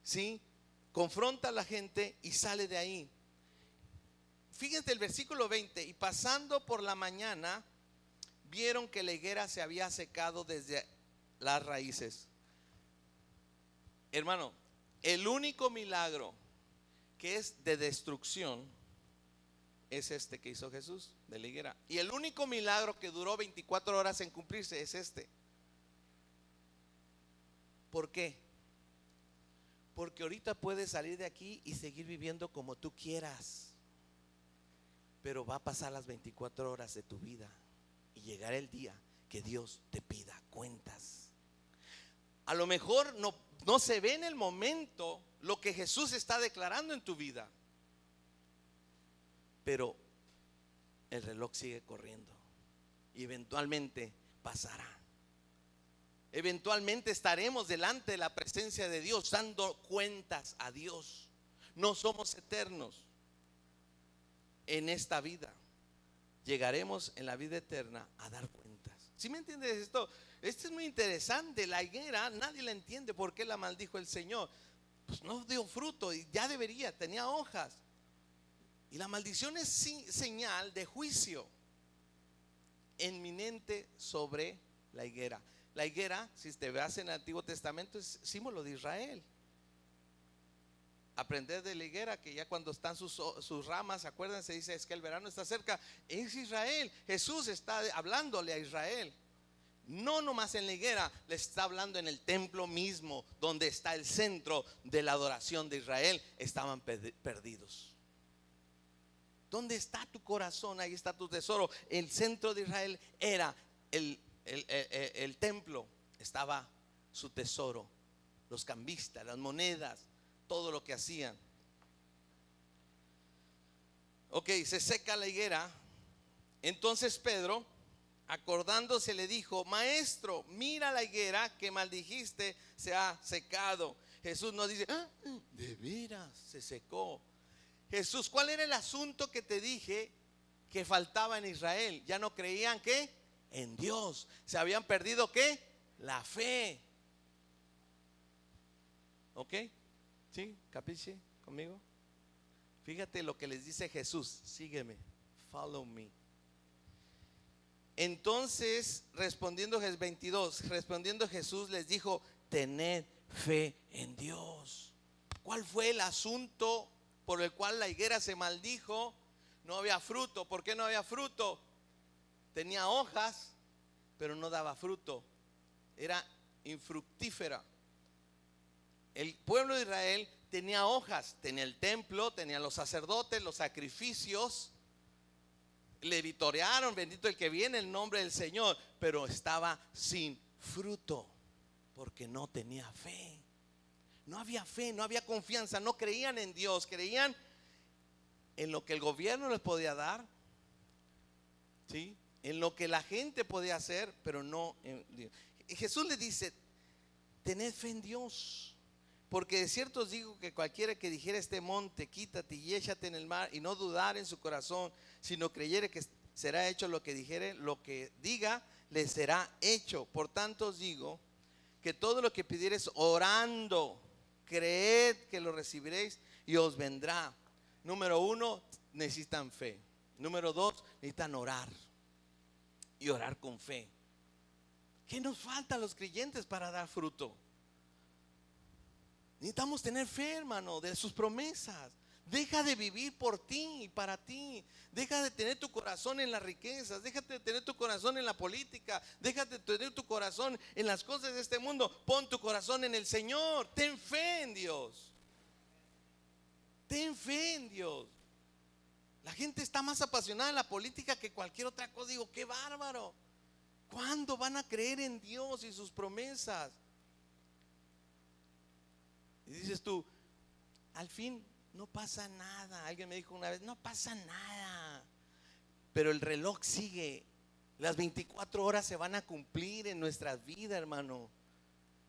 [SPEAKER 1] ¿sí? Confronta a la gente y sale de ahí. Fíjense el versículo 20: y pasando por la mañana, vieron que la higuera se había secado desde las raíces. Hermano, el único milagro que es de destrucción es este que hizo Jesús de la higuera. Y el único milagro que duró 24 horas en cumplirse es este. ¿Por qué? Porque ahorita puedes salir de aquí y seguir viviendo como tú quieras, pero va a pasar las 24 horas de tu vida y llegará el día que Dios te pida cuentas. A lo mejor no se ve en el momento lo que Jesús está declarando en tu vida, pero el reloj sigue corriendo y eventualmente pasará. Eventualmente estaremos delante de la presencia de Dios dando cuentas a Dios. No somos eternos en esta vida. Llegaremos en la vida eterna a dar cuentas. ¿Sí me entiendes esto? Esto es muy interesante. La higuera nadie la entiende. ¿Por qué la maldijo el Señor? Pues no dio fruto y ya debería, tenía hojas. Y la maldición es señal de juicio inminente sobre la higuera. La higuera, si te veas en el Antiguo Testamento, es símbolo de Israel. Aprender de la higuera, que ya cuando están sus ramas, acuérdense, dice: es que el verano está cerca. Es Israel. Jesús está hablándole a Israel. No nomás en la higuera, le está hablando en el templo mismo, donde está el centro de la adoración de Israel. Estaban perdidos. ¿Dónde está tu corazón? Ahí está tu tesoro. El centro de Israel era el templo, estaba su tesoro, los cambistas, las monedas, todo lo que hacían. Ok, se seca la higuera. Entonces Pedro, acordándose, le dijo: maestro, mira la higuera que maldijiste, se ha secado. Jesús nos dice: de veras se secó. Jesús, ¿cuál era el asunto que te dije que faltaba en Israel? Ya no creían ¿qué? En Dios. Se habían perdido ¿qué? La fe. ¿Ok? ¿Sí? ¿Capiche conmigo? Fíjate lo que les dice Jesús: sígueme, follow me. Entonces, respondiendo Jesús les dijo: tened fe en Dios. ¿Cuál fue el asunto por el cual la higuera se maldijo? No había fruto. ¿Por qué no había fruto? Tenía hojas, pero no daba fruto. Era infructífera. El pueblo de Israel tenía hojas, tenía el templo, tenía los sacerdotes, los sacrificios, le vitorearon, bendito el que viene el nombre del Señor, pero estaba sin fruto porque no tenía fe. No había fe, no había confianza, no creían en Dios, creían en lo que el gobierno les podía dar, ¿sí? En lo que la gente podía hacer, pero no en Dios. Jesús le dice: tened fe en Dios, porque de cierto os digo que cualquiera que dijera a este monte: quítate y échate en el mar, y no dudar en su corazón, sino creyere que será hecho lo que dijere, lo que diga le será hecho. Por tanto os digo que todo lo que pidiereis orando, creed que lo recibiréis y os vendrá. Número 1, necesitan fe. Número 2, necesitan orar, y orar con fe. ¿Qué nos falta a los creyentes para dar fruto? Necesitamos tener fe, hermano, de sus promesas. Deja de vivir por ti y para ti. Deja de tener tu corazón en las riquezas. Deja de tener tu corazón en la política. Deja de tener tu corazón en las cosas de este mundo. Pon tu corazón en el Señor. Ten fe en Dios. Ten fe en Dios. La gente está más apasionada en la política que cualquier otra cosa. Digo, qué bárbaro. ¿Cuándo van a creer en Dios y sus promesas? Y dices tú: al fin no pasa nada. Alguien me dijo una vez: no pasa nada. Pero el reloj sigue. Las 24 horas se van a cumplir en nuestras vidas, hermano.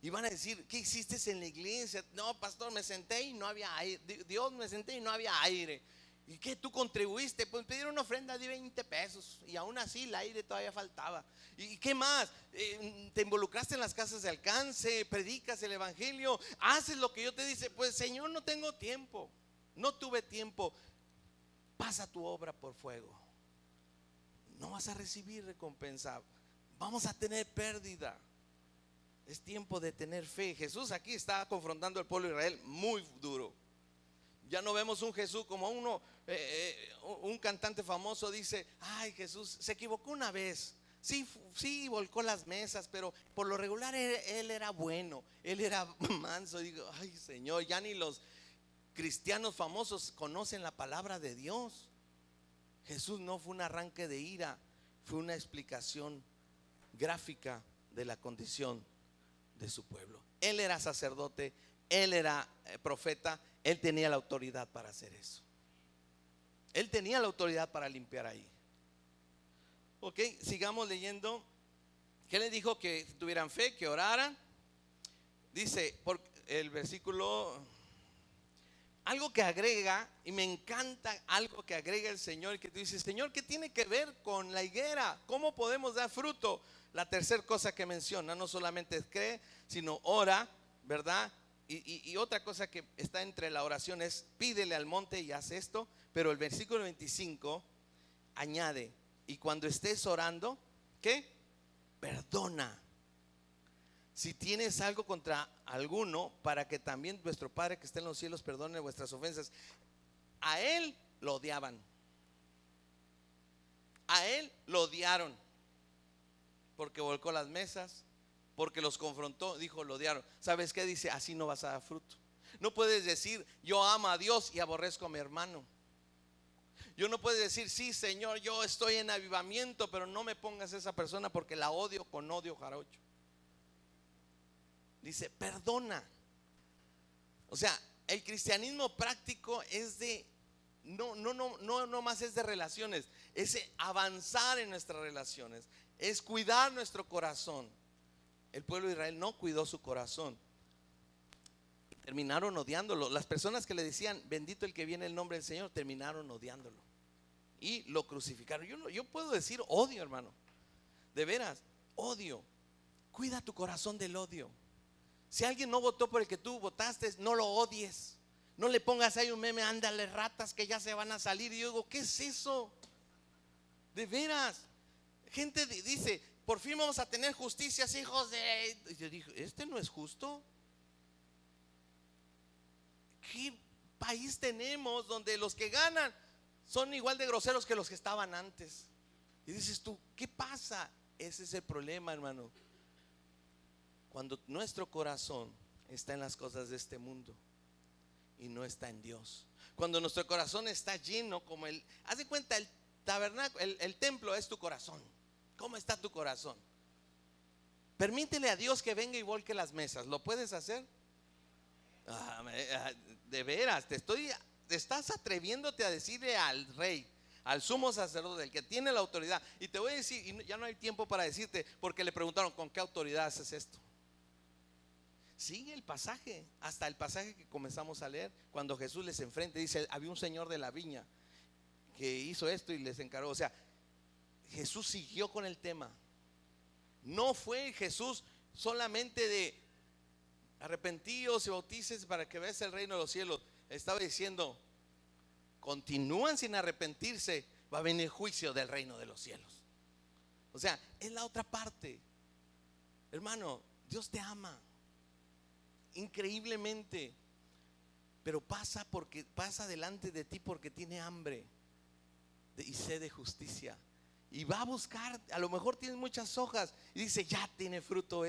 [SPEAKER 1] Y van a decir: ¿qué hiciste en la iglesia? No, pastor, me senté y no había aire. Dios, me senté y no había aire. ¿Y qué tú contribuiste? Pues pidieron una ofrenda de 20 pesos. Y aún así el aire todavía faltaba. ¿Y qué más? Te involucraste en las casas de alcance, predicas el evangelio, haces lo que yo te dice. Pues Señor, no tengo tiempo, no tuve tiempo. Pasa tu obra por fuego. No vas a recibir recompensa. Vamos a tener pérdida. Es tiempo de tener fe. Jesús aquí está confrontando al pueblo de Israel muy duro. Ya no vemos un Jesús como un cantante famoso dice: ay, Jesús se equivocó una vez. Sí, volcó las mesas, pero por lo regular él era bueno, él era manso. Digo, ay, Señor, ya ni los cristianos famosos conocen la palabra de Dios. Jesús no fue un arranque de ira, fue una explicación gráfica de la condición de su pueblo. Él era sacerdote, él era profeta, él tenía la autoridad para hacer eso. Él tenía la autoridad para limpiar ahí. Ok, sigamos leyendo. ¿Qué le dijo? Que tuvieran fe, que oraran. Dice por el versículo, algo que agrega, y me encanta algo que agrega el Señor, que tú dices: Señor, ¿qué tiene que ver con la higuera? ¿Cómo podemos dar fruto? La tercera cosa que menciona, no solamente cree, sino ora, ¿verdad? Y otra cosa que está entre la oración es: pídele al monte y haz esto. Pero el versículo 25 añade: y cuando estés orando, ¿qué? Perdona si tienes algo contra alguno, para que también vuestro Padre que está en los cielos perdone vuestras ofensas. A él lo odiaban. A él lo odiaron porque volcó las mesas, porque los confrontó. Dijo, lo odiaron. ¿Sabes qué dice? Así no vas a dar fruto. No puedes decir: yo amo a Dios y aborrezco a mi hermano. Yo no puedo decir: sí, Señor, yo estoy en avivamiento, pero no me pongas a esa persona porque la odio con odio jarocho. Dice, perdona. O sea, el cristianismo práctico es de no más es de relaciones, es avanzar en nuestras relaciones, es cuidar nuestro corazón. El pueblo de Israel no cuidó su corazón, terminaron odiándolo. Las personas que le decían: bendito el que viene en el nombre del Señor, terminaron odiándolo y lo crucificaron. Yo puedo decir odio, hermano, de veras, odio. Cuida tu corazón del odio. Si alguien no votó por el que tú votaste, no lo odies. No le pongas ahí un meme: ándale, ratas que ya se van a salir. Y yo digo, ¿qué es eso? De veras, Gente dice, por fin vamos a tener justicias, hijos de... Y yo dije, este no es justo. ¿Qué país tenemos donde los que ganan son igual de groseros que los que estaban antes? Y dices tú, ¿qué pasa? Ese es el problema, hermano. Cuando nuestro corazón está en las cosas de este mundo y no está en Dios. Cuando nuestro corazón está lleno como haz de cuenta, el tabernáculo, el templo es tu corazón. ¿Cómo está tu corazón? Permítele a Dios que venga y volque las mesas. ¿Lo puedes hacer? De veras, te estás atreviéndote a decirle al rey, al sumo sacerdote, el que tiene la autoridad. Y te voy a decir, y ya no hay tiempo para decirte, porque le preguntaron, ¿con qué autoridad haces esto? Sigue el pasaje, hasta el pasaje que comenzamos a leer, cuando Jesús les enfrenta, dice, había un señor de la viña que hizo esto y les encargó. O sea, Jesús siguió con el tema. No fue Jesús solamente de arrepentíos y bautices para que veas el reino de los cielos. Estaba diciendo, continúan sin arrepentirse, va a venir juicio del reino de los cielos. O sea, es la otra parte. Hermano, Dios te ama increíblemente, pero pasa delante de ti porque tiene hambre y sed de justicia. Y va a buscar, a lo mejor tienes muchas hojas y dice, ya tiene fruto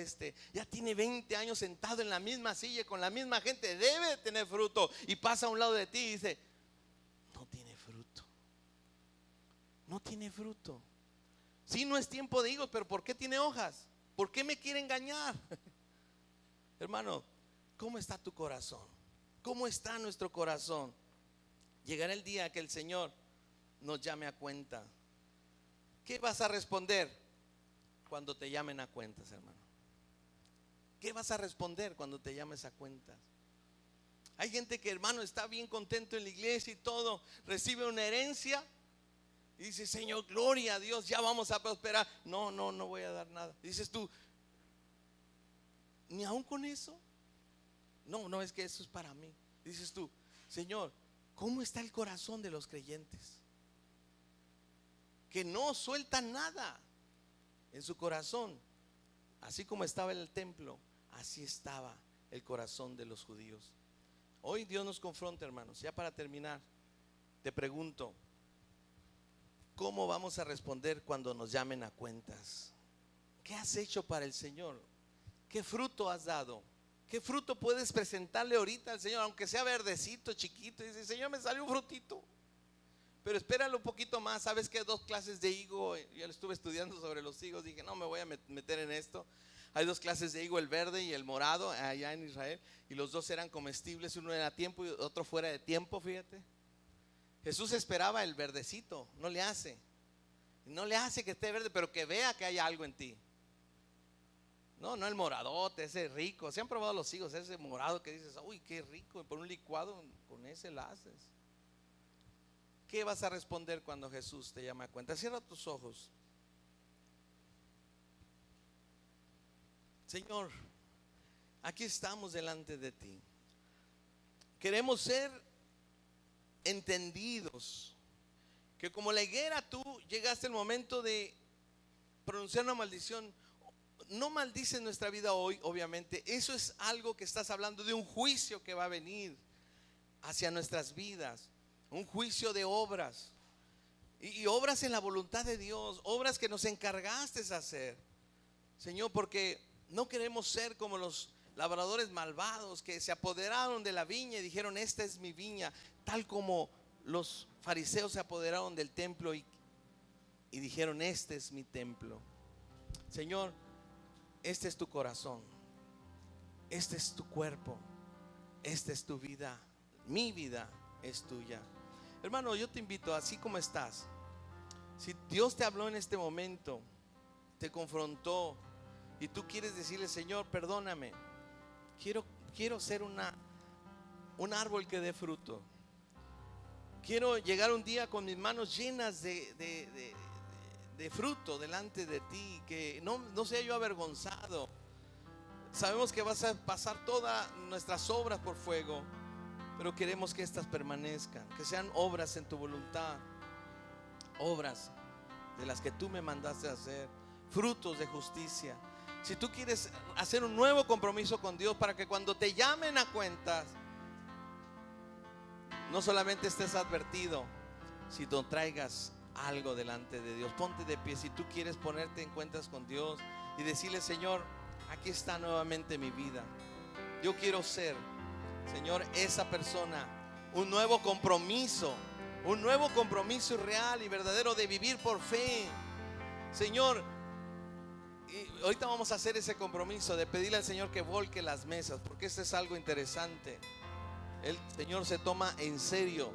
[SPEAKER 1] ya tiene 20 años sentado en la misma silla con la misma gente, debe tener fruto. Y pasa a un lado de ti y dice, no tiene fruto. No tiene fruto. Sí, no es tiempo de higos, pero ¿por qué tiene hojas? ¿Por qué me quiere engañar? Hermano, ¿cómo está tu corazón? ¿Cómo está nuestro corazón? Llegará el día que el Señor nos llame a cuenta. ¿Qué vas a responder cuando te llamen a cuentas, hermano? ¿Qué vas a responder cuando te llames a cuentas? Hay gente que, hermano, está bien contento en la iglesia y todo, recibe una herencia y dice, Señor, gloria a Dios, ya vamos a prosperar. No voy a dar nada. Dices tú, ¿ni aún con eso? No, es que eso es para mí. Dices tú, Señor, ¿cómo está el corazón de los creyentes? Que no sueltan nada en su corazón. Así como estaba en el templo, así estaba el corazón de los judíos. Hoy Dios nos confronta, hermanos. Ya para terminar, te pregunto, ¿cómo vamos a responder cuando nos llamen a cuentas? ¿Qué has hecho para el Señor? ¿Qué fruto has dado? ¿Qué fruto puedes presentarle ahorita al Señor? Aunque sea verdecito, chiquito. Y dice, Señor, me salió un frutito. Pero espéralo un poquito más. ¿Sabes qué? 2 clases de higo. Yo estuve estudiando sobre los higos. Dije, no me voy a meter en esto. Hay 2 clases de higo, el verde y el morado, allá en Israel. Y los 2 eran comestibles. Uno era a tiempo y otro fuera de tiempo, fíjate. Jesús esperaba el verdecito. No le hace que esté verde, pero que vea que hay algo en ti. No el moradote, ese rico. ¿Se han probado los higos? Ese morado que dices, uy, qué rico. Por un licuado, con ese la haces. ¿Qué vas a responder cuando Jesús te llama a cuenta? Cierra tus ojos. Señor, aquí estamos delante de ti. Queremos ser entendidos que como la higuera tú llegaste el momento de pronunciar una maldición. No maldices nuestra vida hoy, obviamente. Eso es algo que estás hablando de un juicio que va a venir hacia nuestras vidas. Un juicio de obras. Y obras en la voluntad de Dios. Obras que nos encargaste de hacer, Señor, porque no queremos ser como los labradores malvados que se apoderaron de la viña y dijeron, esta es mi viña. Tal como los fariseos se apoderaron del templo y dijeron, este es mi templo. Señor, este es tu corazón, este es tu cuerpo, esta es tu vida, mi vida es tuya. Hermano, yo te invito, así como estás, si Dios te habló en este momento, te confrontó y tú quieres decirle, Señor, perdóname, quiero ser un árbol que dé fruto. Quiero llegar un día con mis manos llenas de fruto delante de ti, que no sea yo avergonzado. Sabemos que vas a pasar todas nuestras obras por fuego, pero queremos que estas permanezcan, que sean obras en tu voluntad, obras de las que tú me mandaste a hacer, frutos de justicia. Si tú quieres hacer un nuevo compromiso con Dios para que cuando te llamen a cuentas, no solamente estés advertido, sino traigas algo delante de Dios. Ponte de pie si tú quieres ponerte en cuentas con Dios y decirle: Señor, aquí está nuevamente mi vida. Yo quiero ser, Señor, esa persona. Un nuevo compromiso real y verdadero de vivir por fe, Señor. Y ahorita vamos a hacer ese compromiso de pedirle al Señor que volque las mesas, porque esto es algo interesante. El Señor se toma en serio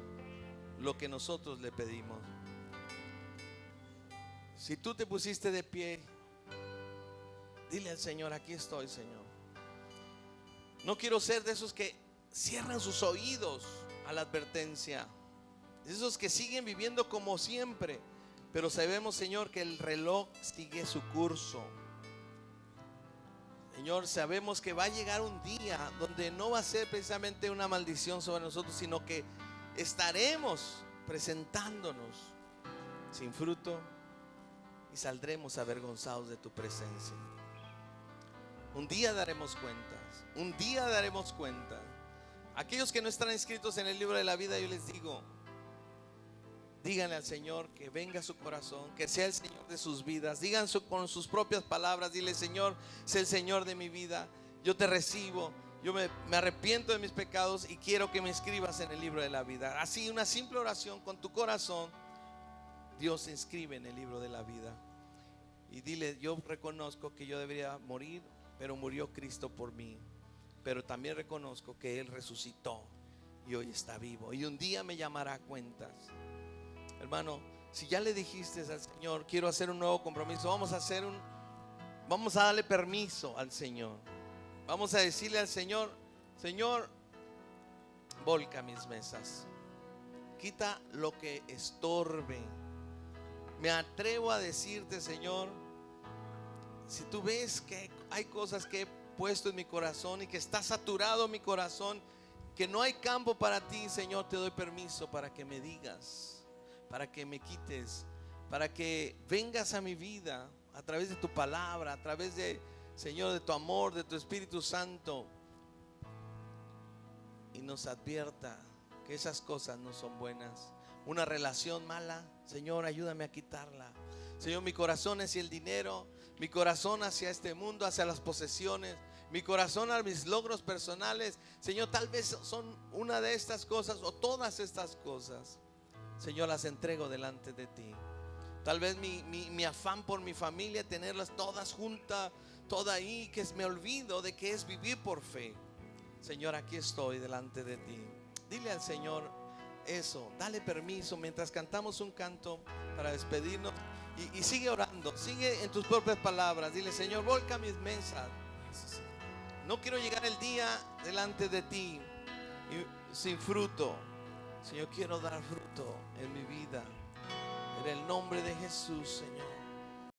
[SPEAKER 1] lo que nosotros le pedimos. Si tú te pusiste de pie, dile al Señor: aquí estoy, Señor. No quiero ser de esos que cierran sus oídos a la advertencia, de esos que siguen viviendo como siempre. Pero sabemos, Señor, que el reloj sigue su curso. Señor, sabemos que va a llegar un día donde no va a ser precisamente una maldición sobre nosotros, sino que estaremos presentándonos sin fruto y saldremos avergonzados de tu presencia. Un día daremos cuentas, un día daremos cuenta. Aquellos que no están inscritos en el libro de la vida, yo les digo: díganle al Señor que venga a su corazón, que sea el Señor de sus vidas. Digan con sus propias palabras: dile: Señor, sé el Señor de mi vida. Yo te recibo, yo me arrepiento de mis pecados y quiero que me inscribas en el libro de la vida. Así, una simple oración con tu corazón, Dios se inscribe en el libro de la vida. Y dile: yo reconozco que yo debería morir, pero murió Cristo por mí. Pero también reconozco que Él resucitó y hoy está vivo, y un día me llamará a cuentas. Hermano, si ya le dijiste al Señor: quiero hacer un nuevo compromiso, vamos a darle permiso al Señor. Vamos a decirle al Señor: Señor, volca mis mesas, quita lo que estorbe. Me atrevo a decirte, Señor, si tú ves que hay cosas que he puesto en mi corazón y que está saturado mi corazón, que no hay campo para ti, Señor, te doy permiso para que me digas, para que me quites, para que vengas a mi vida a través de tu palabra, a través de, Señor, de tu amor, de tu Espíritu Santo, y nos advierta que esas cosas no son buenas. Una relación mala, Señor, ayúdame a quitarla. Señor, mi corazón hacia el dinero, mi corazón hacia este mundo, hacia las posesiones, mi corazón a mis logros personales, Señor, tal vez son una de estas cosas o todas estas cosas. Señor, las entrego delante de ti. Tal vez mi afán por mi familia, tenerlas todas juntas, toda ahí, que me olvido de que es vivir por fe. Señor, aquí estoy delante de ti. Dile al Señor eso, dale permiso mientras cantamos un canto para despedirnos, y sigue orando, sigue en tus propias palabras. Dile: Señor, volca mis mesas. No quiero llegar el día delante de ti sin fruto. Señor, quiero dar fruto en mi vida. En el nombre de Jesús, Señor.